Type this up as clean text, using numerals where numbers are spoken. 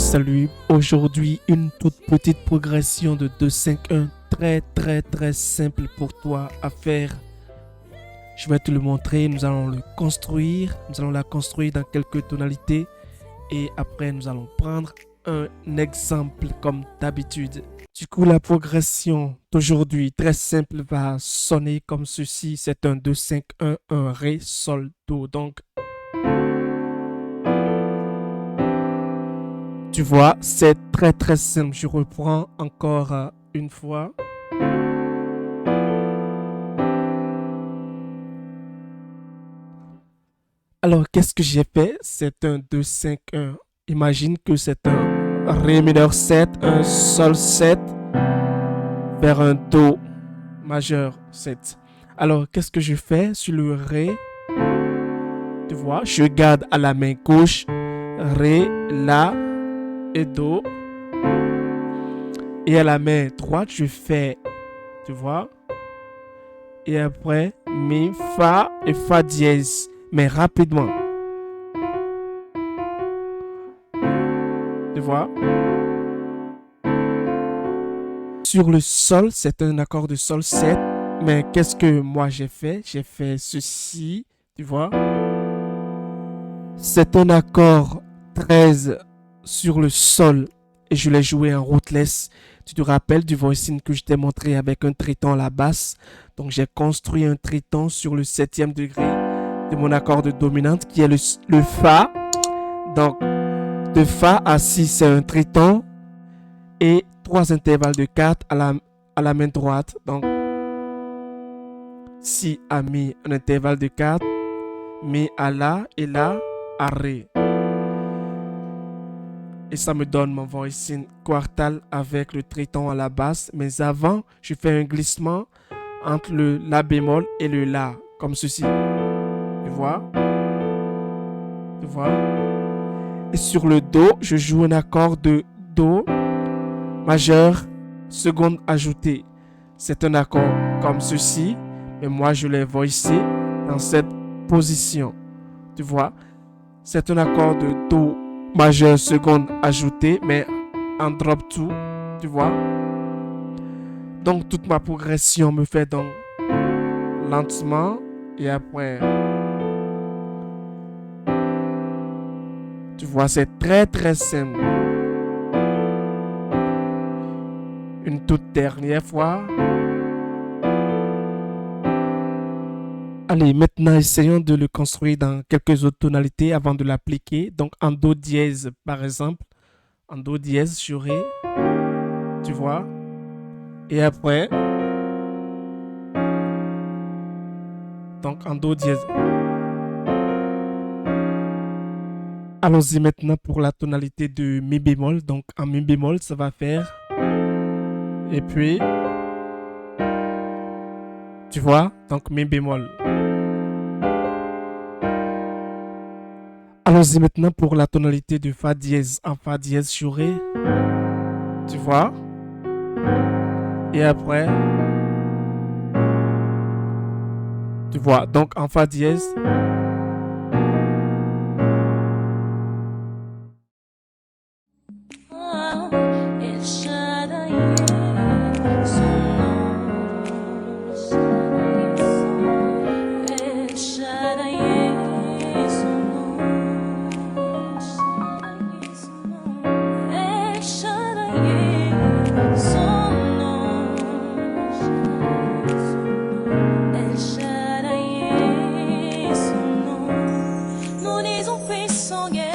Salut. Aujourd'hui, une toute petite progression de 2-5-1 très simple pour toi à faire. Je vais te le montrer, nous allons le construire, nous allons la construire dans quelques tonalités et après nous allons prendre un exemple comme d'habitude. Du coup, la progression d'aujourd'hui très simple va sonner comme ceci. C'est un 2-5-1, un Ré, Sol, Do. Donc, tu vois, c'est très simple. Je reprends encore une fois. Alors, qu'est-ce que j'ai fait? C'est un 2-5-1. Imagine que c'est un Ré mineur 7, un Sol 7, vers un Do majeur 7. Alors, qu'est-ce que je fais sur le Ré? Tu vois, je garde à la main gauche Ré, La et Do. Et à la main droite, je fais, tu vois, et après, Mi, Fa et Fa dièse. Mais rapidement. Tu vois? Sur le Sol, c'est un accord de Sol 7. Mais qu'est-ce que moi j'ai fait? J'ai fait ceci. Tu vois? C'est un accord 13 sur le Sol. Et je l'ai joué en rootless. Tu te rappelles du voicing que je t'ai montré avec un triton à la basse. Donc j'ai construit un triton sur le 7e degré de mon accord de dominante qui est le Fa. Donc de Fa à Si c'est un triton et 3 intervalles de 4 à la main droite. Donc Si à Mi, un intervalle de 4, Mi à La et La à Ré. Et ça me donne mon voicing quartal avec le triton à la basse. Mais avant, je fais un glissement entre le La bémol et le La, comme ceci. Tu vois? Tu vois? Et sur le Do, je joue un accord de Do majeur, seconde ajoutée. C'est un accord comme ceci, mais moi je l'ai voicé dans cette position. Tu vois? C'est un accord de Do majeur, seconde ajoutée, mais en drop 2, tu vois? Donc toute ma progression me fait donc lentement et après, tu vois, c'est très simple. Une toute dernière fois. Allez, maintenant essayons de le construire dans quelques autres tonalités avant de l'appliquer. Donc en Do dièse par exemple. En Do dièse sur Ré. Tu vois? Et après. Donc en Do dièse. Allons-y maintenant pour la tonalité de Mi bémol. Donc en Mi bémol, ça va faire. Et puis. Tu vois? Donc Mi bémol. Allons-y maintenant pour la tonalité de Fa dièse. En Fa dièse sur Ré. Tu vois? Et après. Tu vois? Donc en Fa dièse. Nous disons puissant guerre.